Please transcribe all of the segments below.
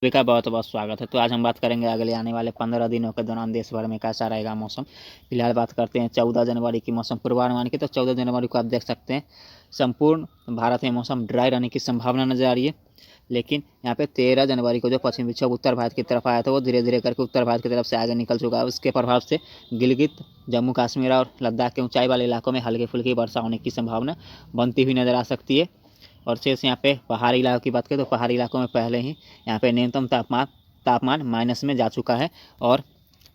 सभी का बहुत बहुत स्वागत है। तो आज हम बात करेंगे अगले आने वाले 15 दिनों के दौरान देश भर में कैसा रहेगा मौसम। फिलहाल बात करते हैं 14 जनवरी की मौसम पूर्वानुमान की। तो 14 जनवरी को आप देख सकते हैं संपूर्ण भारत में मौसम ड्राई रहने की संभावना नजर आ रही है। लेकिन यहाँ पे 13 जनवरी को जो पश्चिमी विक्षोभ उत्तर भारत की तरफ आया था वो धीरे धीरे करके उत्तर भारत की तरफ से आगे निकल चुका है। उसके प्रभाव से गिलगित, जम्मू कश्मीर और लद्दाख के ऊंचाई वाले इलाकों में हल्की फुल्की वर्षा होने की संभावना बनती हुई नजर आ सकती है। और शेष यहाँ पे पहाड़ी इलाकों की बात करें तो पहाड़ी इलाकों में पहले ही यहाँ पे न्यूनतम तापमान माइनस में जा चुका है। और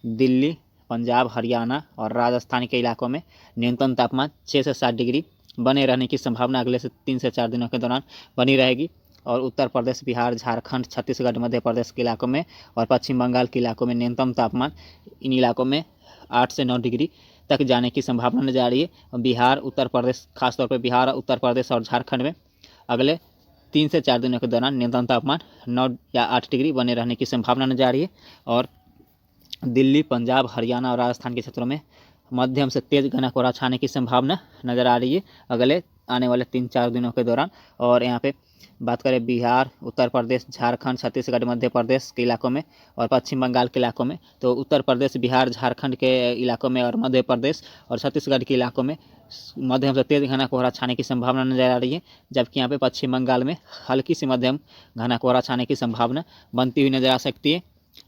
दिल्ली, पंजाब, हरियाणा और राजस्थान के इलाकों में न्यूनतम तापमान 6 से 7 डिग्री बने रहने की संभावना अगले से 3 से 4 दिनों के दौरान बनी रहेगी। और उत्तर प्रदेश, बिहार, झारखंड, छत्तीसगढ़, मध्य प्रदेश के इलाकों में और पश्चिम बंगाल के इलाकों में न्यूनतम तापमान इन इलाकों में 8 से 9 डिग्री तक जाने की संभावना नजर आ रही है। बिहार, उत्तर प्रदेश, खासतौर पर बिहार, उत्तर प्रदेश और झारखंड में अगले 3 से 4 दिनों के दौरान न्यूनतम तापमान 9 या 8 डिग्री बने रहने की संभावना नजर आ रही है। और दिल्ली, पंजाब, हरियाणा और राजस्थान के क्षेत्रों में मध्यम से तेज घना कोहरा छाने की संभावना नजर आ रही है अगले आने वाले 3-4 दिनों के दौरान। और यहाँ पे बात करें बिहार, उत्तर प्रदेश, झारखंड, छत्तीसगढ़, मध्य प्रदेश के इलाकों में और पश्चिम बंगाल के इलाकों में, तो उत्तर प्रदेश, बिहार, झारखंड के इलाकों में और मध्य प्रदेश और छत्तीसगढ़ के इलाकों में मध्यम से तेज घना कोहरा छाने की संभावना नजर आ रही है। जबकि यहाँ पे पश्चिम बंगाल में हल्की से मध्यम घना कोहरा छाने की संभावना बनती हुई नजर आ सकती है।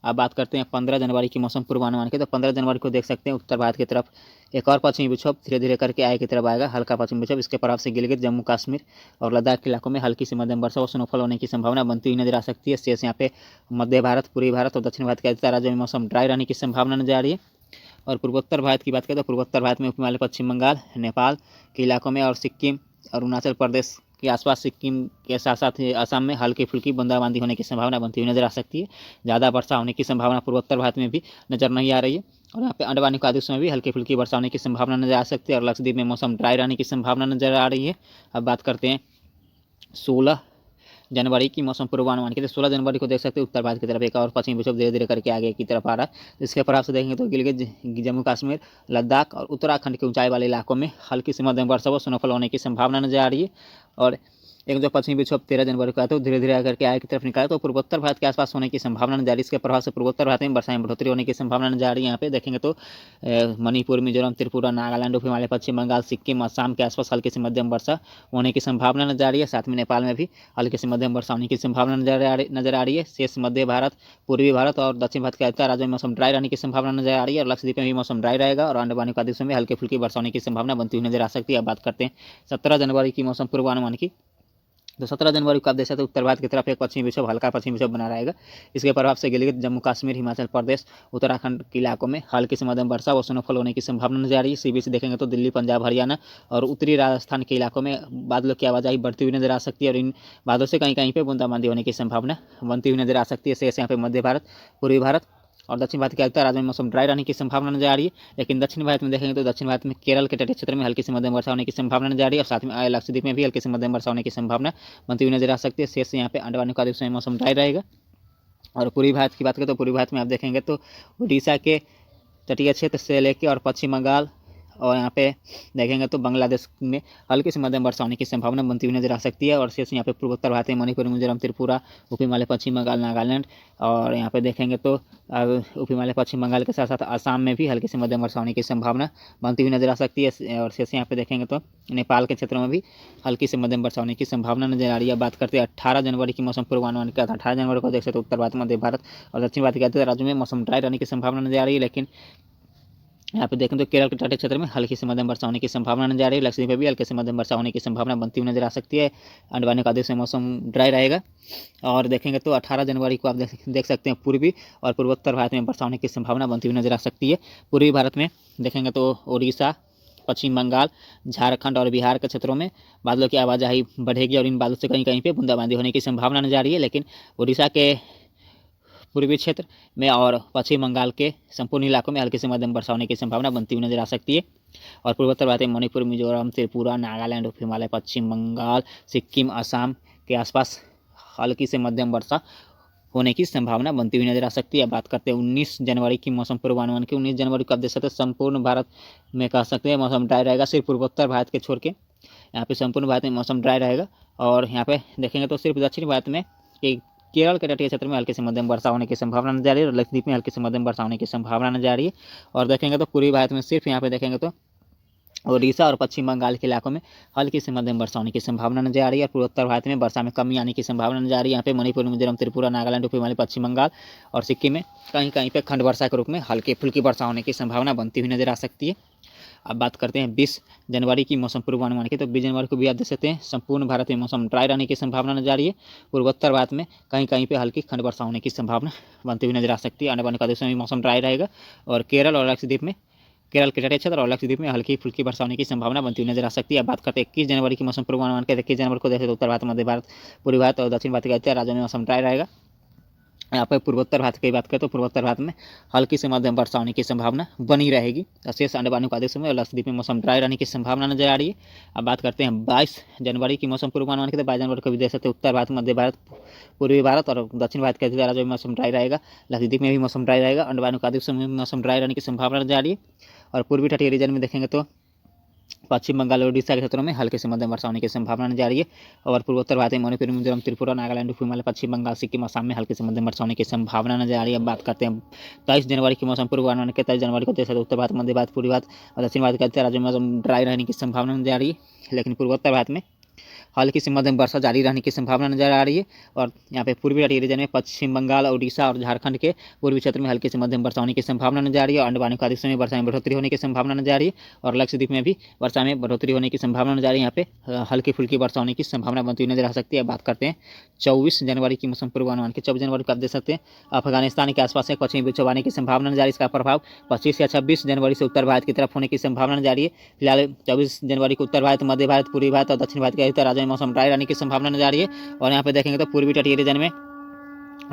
अब बात करते हैं 15 जनवरी की मौसम पूर्वानुमान की। तो 15 जनवरी को देख सकते हैं उत्तर भारत की तरफ एक और पश्चिमी विक्षोभ धीरे धीरे करके आगे की तरफ आएगा, हल्का पश्चिमी विक्षोभ। इसके प्रभाव से गिलगित, जम्मू कश्मीर और लद्दाख के इलाकों में हल्की से मध्यम वर्षा और स्नोफॉल होने की संभावना बनती हुई नजर आ सकती है। शेष यहाँ पे मध्य भारत, पूर्वी भारत और दक्षिण भारत के अधिकतर राज्यों में मौसम ड्राई रहने की संभावना नजर आ रही है। और पूर्वोत्तर भारत की बात करें तो पूर्वोत्तर भारत में उप हिमालय, पश्चिम बंगाल, नेपाल के इलाकों में और सिक्किम, अरुणाचल प्रदेश के आसपास, सिक्किम के साथ साथ असम में हल्की फुल्की बूंदाबांदी होने की संभावना बनती हुई नजर आ सकती है। ज़्यादा वर्षा होने की संभावना पूर्वोत्तर भारत में भी नजर नहीं आ रही है। और यहाँ पे अंडमान निकोबार में भी हल्की फुल्की वर्षा होने की संभावना नजर आ सकती है। और लक्षद्वीप में मौसम ड्राई रहने की संभावना नजर आ रही है। अब बात करते हैं 16 जनवरी की मौसम पूर्वानुमान की। तो 16 जनवरी को देख सकते हैं उत्तर भारत की तरफ एक और पश्चिमी विक्षोभ धीरे धीरे करके आगे की तरफ आ रहा है। इसके प्रभाव से देखेंगे तो गिलगित, जम्मू कश्मीर, लद्दाख और उत्तराखंड के ऊंचाई वाले इलाकों में हल्की से मध्यम वर्षा व स्नोफॉल होने की संभावना नजर आ रही है। और एक जो पश्चिमी विक्षोभ 13 जनवरी को आया तो धीरे धीरे आकर के आगे की तरफ निकाला तो पूर्वोत्तर भारत के आसपास होने की संभावना नजर आ रही है। इसके प्रभाव से पूर्वोत्तर भारत में वर्षा में बढ़ोतरी होने की संभावना नजर आ रही है। यहाँ पे देखेंगे तो मणिपुर, मिजोरम, त्रिपुरा, नागालैंड, उप हिमालय, पश्चिम बंगाल, सिक्किम, असम के आसपास हल्की से मध्यम वर्षा होने की संभावना नजर आ रही है। साथ में नेपाल में भी हल्की से मध्यम वर्षा होने की संभावना नजर आ रही है। शेष मध्य भारत, पूर्वी भारत और दक्षिण भारत के अधिकतर राज्यों में मौसम ड्राई रहने की संभावना नजर आ रही है। और लक्षद्वीप में भी मौसम ड्राई रहेगा और अंडमान निकोबार में हल्की फुल्की वर्षा होने की संभावना बनती हुई नजर आ सकती है। अब बात करते हैं 17 जनवरी की मौसम पूर्वानुमान की। तो 17 जनवरी को आप देख सकते हैं उत्तर भारत की तरफ एक पश्चिमी विक्षोभ, हल्का पश्चिमी विक्षोभ बना रहेगा। इसके प्रभाव से गिलगित, जम्मू कश्मीर, हिमाचल प्रदेश, उत्तराखंड के इलाकों में हल्की से मध्यम वर्षा व स्नोफॉल होने की संभावना नजर आ रही है। सीबी से देखेंगे तो दिल्ली, पंजाब, हरियाणा और उत्तरी राजस्थान के इलाकों में बादलों की आवाजाही बढ़ती हुई नजर आ सकती है। और इन बादलों से कहीं कहीं पर बूंदाबांदी होने की संभावना बनती हुई नजर आ सकती है। शेष यहाँ पे मध्य भारत, पूर्वी भारत और दक्षिण भारत के अधिकतर राज्यों में मौसम ड्राई रहने की संभावना नजर आ रही है। लेकिन दक्षिण भारत में देखेंगे तो दक्षिण भारत में केरल के तटीय क्षेत्र में हल्की से मध्यम वर्षा होने की संभावना नजर आ रही है। और साथ में लक्षद्वीप में भी हल्की से मध्यम वर्षा होने की संभावना बनती हुई नजर आ सकती है। शेष यहाँ पे अंडमान निकोबार में मौसम ड्राई रहेगा। और पूर्वी भारत की बात करें तो पूर्वी भारत में आप देखेंगे तो उड़ीसा के तटीय क्षेत्र से लेकर और पश्चिम बंगाल और यहाँ पे देखेंगे तो बांग्लादेश में हल्की से मध्यम वर्षा होने की संभावना बनती हुई नजर आ सकती है। और शेष यहाँ पे पूर्वोत्तर भारत में मणिपुर, मिजोरम, त्रिपुरा, उप हिमालय, पश्चिम बंगाल, नागालैंड और यहाँ पे देखेंगे तो उप हिमालय, पश्चिम बंगाल के साथ साथ असम में भी हल्की से मध्यम वर्षा होने की संभावना बनती हुई नजर आ सकती है। और शेष यहाँ पे देखेंगे तो नेपाल के क्षेत्रों में भी हल्की से मध्यम वर्षा होने की संभावना नजर आ रही है। बात करते हैं 18 जनवरी की मौसम पूर्वानुमान का। 18 जनवरी को देख सकते उत्तर भारत, मध्य भारत और दक्षिण भारत के अधिकतर राज्यों में मौसम ड्राई रहने की संभावना नजर आ रही है। लेकिन यहाँ पे देखें तो केरल के तटीय क्षेत्र में हल्की से मध्यम वर्षा होने की संभावना नजर आ रही है। लक्षद्वीप में भी हल्की से मध्यम वर्षा होने की संभावना बनती हुई नजर आ सकती है। अंडमान निकोबार में मौसम ड्राई रहेगा। और देखेंगे तो 18 जनवरी को आप देख सकते हैं पूर्वी और पूर्वोत्तर भारत में वर्षा होने की संभावना बनती हुई नजर आ सकती है। पूर्वी भारत में देखेंगे तो उड़ीसा, पश्चिम बंगाल, झारखंड और बिहार के क्षेत्रों में बादलों की आवाजाही बढ़ेगी और इन बादलों से कहीं कहीं पर बूंदाबांदी होने की संभावना नजर आ रही है। लेकिन उड़ीसा के पूर्वी क्षेत्र में और पश्चिम बंगाल के संपूर्ण इलाकों में हल्की से मध्यम वर्षा होने की संभावना बनती हुई नजर आ सकती है। और पूर्वोत्तर भारत में मणिपुर, मिजोरम, त्रिपुरा, नागालैंड, उप हिमालय, पश्चिम बंगाल, सिक्किम, असम के आसपास हल्की से मध्यम वर्षा होने की संभावना बनती हुई नजर आ सकती है। बात करते हैं 19 जनवरी की मौसम पूर्वानुमान की। 19 जनवरी को आप देख सकते हैं संपूर्ण भारत में कह सकते हैं मौसम ड्राई रहेगा, सिर्फ पूर्वोत्तर भारत के छोड़ के यहाँ पे संपूर्ण भारत में मौसम ड्राई रहेगा। और यहाँ पे देखेंगे तो सिर्फ दक्षिण भारत में एक केरल के तटीय क्षेत्र में हल्की से मध्यम वर्षा होने की संभावना नजर आ रही है और लक्षद्वीप में हल्की से मध्यम वर्षा होने की संभावना नजर आ रही है। और देखेंगे तो पूर्वी भारत में सिर्फ यहाँ पे देखेंगे तो उड़ीसा और पश्चिम बंगाल के इलाकों में हल्की से मध्यम वर्षा होने की संभावना नजर आ रही है। और पूर्वोत्तर भारत में वर्षा में कमी आने की संभावना नजर आ रही है। यहाँ पे मणिपुर, मिजोरम, त्रिपुरा, नागालैंड, ऊपरी हिमालय, पश्चिम बंगाल और सिक्किम में कहीं कहीं पे खंड वर्षा के रूप में हल्की फुल्की वर्षा होने की संभावना बनती हुई नजर आ सकती है। अब बात करते हैं 20 जनवरी की मौसम पूर्वानुमान की। तो 20 जनवरी को भी आप देख सकते हैं संपूर्ण भारत में मौसम ड्राई रहने की संभावना नजर आ रही है। पूर्वोत्तर भारत में कहीं कहीं पे हल्की खंड वर्षा होने की संभावना बनती हुई नजर आ सकती है। आने वाले प्रदेशों में मौसम ड्राई रहेगा और केरल और लक्षद्वीप में, केरल के तटीय क्षेत्र और लक्षद्वीप में हल्की फुल्की वर्षा होने की संभावना बनती हुई नजर आ सकती है। अब बात करते हैं 21 जनवरी की मौसम पूर्वानुमान के। 21 जनवरी को देखें तो उत्तर भारत, मध्य भारत, पूर्वी भारत और दक्षिण भारत के अधिकतर राज्यों में मौसम ड्राई रहेगा। यहाँ पर पूर्वोत्तर भारत की बात करें तो पूर्वोत्तर भारत में हल्की से मध्यम वर्षा होने की संभावना बनी रहेगी। शेष अंडमान निकोबार में और लक्षद्वीप में मौसम ड्राई रहने की संभावना नजर आ रही है। अब बात करते हैं 22 जनवरी की मौसम पूर्वानुमान की। तो 22 जनवरी को भी देख सकते हैं उत्तर भारत, मध्य भारत, पूर्वी भारत और दक्षिण भारत के अधिकतर राज्यों में मौसम ड्राई रहेगा। लक्षद्वीप में भी मौसम ड्राई रहेगा। अंडमान निकोबार में मौसम ड्राई रहने की संभावना नजर आ रही है। और पूर्वी तटीय रीजन में देखेंगे तो पश्चिम बंगाल और उड़ीसा के क्षेत्रों में हल्के से मध्यम वर्षा होने की संभावना नजर आ रही है। और पूर्वोत्तर भारत में मणिपुर, मिजोरम, त्रिपुरा, नागालैंड, ऊपरी हिमालय, पश्चिम बंगाल, सिक्किम, असम में हल्के से मध्यम वर्षा होने की संभावना नजर आ रही है। अब बात करते हैं 23 जनवरी की मौसम पूर्वानुमान के। 23 जनवरी को देख उत्तर भारत, मध्य भारत, पूर्वी भारत और दक्षिण भारत के अधिकतर राज्यों में मौसम ड्राई रहने की संभावना नजर आ रही है। लेकिन पूर्वोत्तर भारत में हल्की से मध्यम वर्षा जारी रहने की संभावना नजर आ रही है। और यहाँ पे पूर्वी तटीय रीजन में पश्चिम बंगाल, उड़ीसा और झारखंड के पूर्वी क्षेत्र में हल्की से मध्यम वर्षा होने की संभावना नजर आ रही है। अंडमान निकोबार में वर्षा में बढ़ोतरी होने की संभावना नजर आ रही है। और लक्षद्वीप में भी वर्षा में बढ़ोतरी होने की संभावना नजर आ रही है। यहाँ पे हल्की फुल्की वर्षा होने की संभावना बनती हुई नजर आ सकती है। बात करते हैं 24 जनवरी की मौसम पूर्वानुमान की। 24 जनवरी को आप देख सकते हैं अफगानिस्तान के आसपास एक पश्चिमी विक्षोभ आने की संभावना नजर आ रही है। इसका प्रभाव 25 या 26 जनवरी से उत्तर भारत की तरफ होने की संभावना नजर आ रही है। फिलहाल 24 जनवरी को उत्तर भारत, मध्य भारत, पूर्वी भारत और दक्षिण भारत के अधिकतर राज्यों में मौसम ड्राई रहने की संभावना नजर आ रही है। और यहाँ पे देखेंगे तो पूर्वी तटीय रीजन में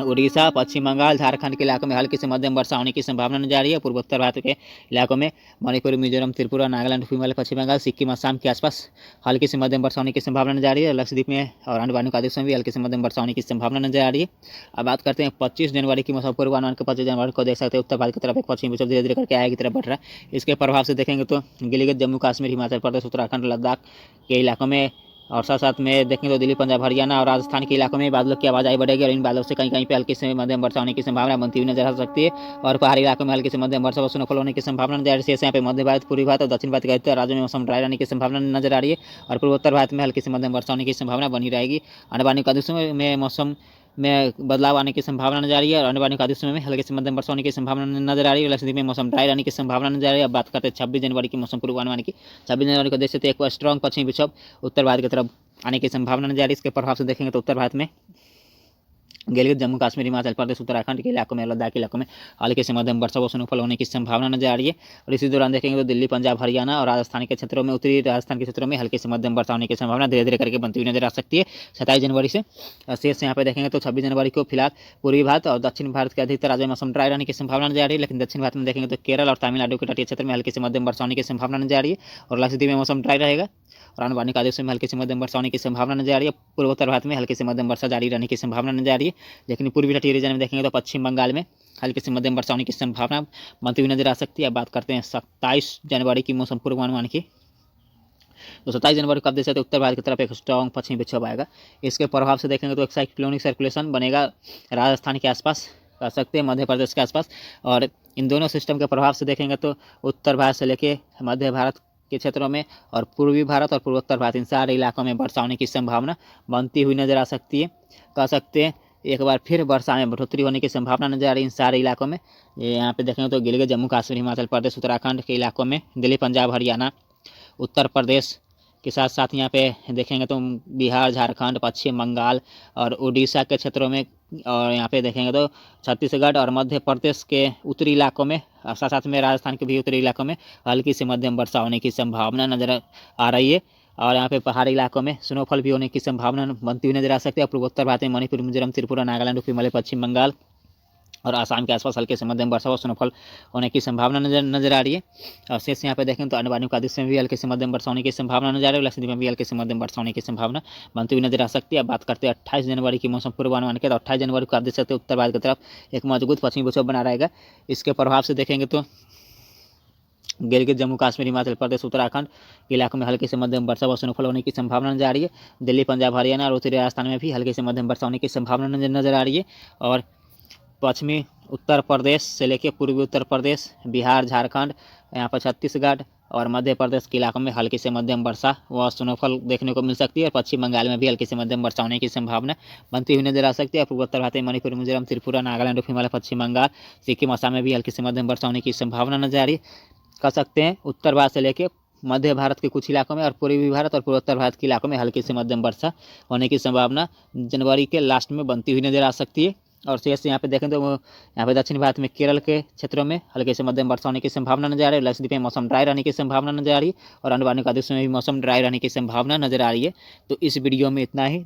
उड़ीसा, पश्चिम बंगाल, झारखंड के इलाकों में हल्की से मध्यम वर्षा होने की संभावना नजर आ रही है। पूर्वोत्तर भारत के इलाकों में मणिपुर, मिजोरम, त्रिपुरा, नागालैंड, हिमालय, पश्चिम बंगाल, सिक्किम, असम के आसपास हल्की से मध्यम वर्षा होने की संभावना नजर आ रही है। लक्षद्वीप में और अंडमान निकोबार में भी हल्की से मध्यम वर्षा होने की संभावना नजर आ रही है। अब बात करते हैं 25 जनवरी की मौसम पूर्वानुमान के। 25 जनवरी को देख सकते हैं उत्तर भारत की तरफ एक पश्चिमी विक्षोभ धीरे धीरे करके आगे की तरफ बढ़ रहा है। इसके प्रभाव से देखेंगे तो गिलगित, जम्मू कश्मीर, हिमाचल प्रदेश, उत्तराखंड, लद्दाख के इलाकों में और साथ साथ में देखेंगे तो दिल्ली, पंजाब, हरियाणा और राजस्थान के इलाकों में बादलों की आवाजाही बढ़ेगी। और इन बादलों से कहीं कहीं पे हल्की से मध्यम वर्षा होने की संभावना बनती हुई नजर आ सकती है। और पहाड़ी इलाकों में हल्की से मध्यम वर्षा व स्नोफॉल होने की संभावना नजर आ रही है। यहाँ पे मध्य भारत, पूर्वी भारत और दक्षिण भारत के अधिकतर राज्यों में मौसम ड्राई रहने की संभावना नजर आ रही है। और पूर्वोत्तर भारत में हल्की से मध्यम वर्षा होने की संभावना बनी रहेगी। अंडमान निकोबार में मौसम में बदलाव आने की संभावना नजर आ रही है। और अंडमान निकोबार में हल्के से मध्यम वर्षा होने की संभावना नजर आ रही है। लक्षद्वीप में मौसम ड्राई रहने की संभावना नजर आ रही है। अब बात करते हैं 26 जनवरी की मौसम पूर्वानुमान की। 26 जनवरी को देख सकते हैं एक स्ट्रॉन्ग पश्चिमी विक्षोभ उत्तर भारत की तरफ आने की संभावना नजर आ रही है। इसके प्रभाव से देखेंगे तो उत्तर भारत में गिलगित, जम्मू कश्मीर, हिमाचल प्रदेश, उत्तराखंड के इलाकों में, लद्दाख के इलाकों में हल्के से मध्यम वर्षा व स्नोफॉल होने की संभावना नजर आ रही है। और इसी दौरान देखेंगे तो दिल्ली, पंजाब, हरियाणा और राजस्थान के क्षेत्रों में, उत्तरी राजस्थान के क्षेत्रों में हल्के से मध्यम वर्षा होने की संभावना धीरे धीरे करके बनती हुई नजर आ सकती है 27 जनवरी से। शेष यहाँ पे देखेंगे तो 26 जनवरी को फिलहाल पूर्वी भारत और दक्षिण भारत के अधिकतर राज्यों में मौसम ड्राई रहने की संभावना नजर आ रही है। लेकिन दक्षिण भारत में देखेंगे तो केरल और तमिलनाडु के तटीय क्षेत्र में हल्की से मध्यम वर्षा होने की संभावना नजर आ रही है। और लक्षद्वीप में मौसम ड्राई रहेगा। और अंडमान निकोबार में हल्की से मध्यम वर्षा होने की संभावना नजर आ रही है। पूर्वोत्तर भारत में हल्की से मध्यम वर्षा जारी रहने की संभावना नजर आ रही है। लेकिन पूर्वी तटीय रीजन में देखेंगे तो पश्चिम बंगाल में हल्की से मध्यम वर्षा होने की संभावना बनती हुई नजर आ सकती है। अब बात करते हैं 27 जनवरी की मौसम पूर्वानुमान की। तो 27 जनवरी को आप देख सकते हैं उत्तर भारत की तरफ एक स्ट्रॉन्ग पश्चिमी विक्षोभ आएगा। इसके प्रभाव से देखेंगे तो एक साइक्लोनिक सर्कुलेशन बनेगा राजस्थान के आसपास, कर सकते हैं मध्य प्रदेश के आसपास। और इन दोनों सिस्टम के प्रभाव से देखेंगे तो उत्तर भारत से लेके मध्य भारत के क्षेत्रों में और पूर्वी भारत और पूर्वोत्तर भारत इन सारे इलाकों में वर्षा होने की संभावना बनती हुई नजर आ सकती है। कह सकते हैं एक बार फिर वर्षा में बढ़ोतरी होने की संभावना नजर आ रही है इन सारे इलाकों में। यहाँ पे देखेंगे तो गिलगित, जम्मू कश्मीर, हिमाचल प्रदेश, उत्तराखंड के इलाकों में, दिल्ली, पंजाब, हरियाणा, उत्तर प्रदेश के साथ साथ यहाँ पे देखेंगे तो बिहार, झारखंड, पश्चिम बंगाल और उड़ीसा के क्षेत्रों में, और यहाँ पे देखेंगे तो छत्तीसगढ़ और मध्य प्रदेश के उत्तरी इलाकों में, और साथ साथ में राजस्थान के भी उत्तरी इलाकों में हल्की से मध्यम वर्षा होने की संभावना नजर आ रही है। और यहाँ पे पहाड़ी इलाकों में स्नोफॉल भी होने की संभावना बनती हुई नजर आ सकती है। पूर्वोत्तर भारत में मणिपुर, मिजोरम, त्रिपुरा, नागालैंड, हिमालय, पश्चिम बंगाल और आसाम के आसपास हल्के से मध्यम वर्षा व स्नोफॉल होने की संभावना नजर आ रही है। और शेष यहाँ पे देखें तो अंडमान निकोबार में भी हल्के से मध्यम वर्षा होने की संभावना नजर आ रही है। लक्षद्वीप में भी हल्के से मध्यम वर्षा होने की संभावना बनती हुई नजर आ सकती है। अब बात करते हैं 28 जनवरी की मौसम पूर्वानुमान के। तो 28 जनवरी को आप देख सकते हैं उत्तर भारत की तरफ एक मजबूत पश्चिमी विक्षोभ बना रहेगा। इसके प्रभाव से देखेंगे तो गिलगित, जम्मू कश्मीर, हिमाचल प्रदेश, उत्तराखंड के इलाकों में हल्की से मध्यम वर्षा व स्नोफॉल होने की संभावना नजर आ रही है। दिल्ली, पंजाब, हरियाणा और उत्तरी राजस्थान में भी हल्की से मध्यम वर्षा होने की संभावना नजर आ रही है। और पश्चिमी उत्तर प्रदेश से लेकर पूर्वी उत्तर प्रदेश, बिहार, झारखंड, यहाँ पर छत्तीसगढ़ और मध्य प्रदेश के इलाकों में हल्की से मध्यम वर्षा व स्नोफॉल देखने को मिल सकती है। और पश्चिम बंगाल में भी हल्की से मध्यम वर्षा होने की संभावना बनती हुई नजर आ सकती है। पूर्वोत्तर भारत में मणिपुर, मिजोरम, त्रिपुरा, नागालैंड, हिमालय, पश्चिम बंगाल, सिक्किम, असम में भी हल्की से मध्यम वर्षा होने की संभावना नजर आ रही कर सकते हैं। उत्तर भारत से लेकर मध्य भारत के कुछ इलाकों में और पूर्वी भारत और पूर्वोत्तर भारत के इलाकों में हल्की से मध्यम वर्षा होने की संभावना जनवरी के लास्ट में बनती हुई नजर आ सकती है। और शेष यहाँ पे देखें तो यहाँ पे दक्षिण भारत में केरल के क्षेत्रों में हल्के से मध्यम वर्षा होने की संभावना नजर आ रही है। लक्षद्वीप में मौसम ड्राई रहने की संभावना नजर आ रही है और अंडमान निकोबार में भी मौसम ड्राई रहने की संभावना नजर आ रही है। तो इस वीडियो में इतना ही।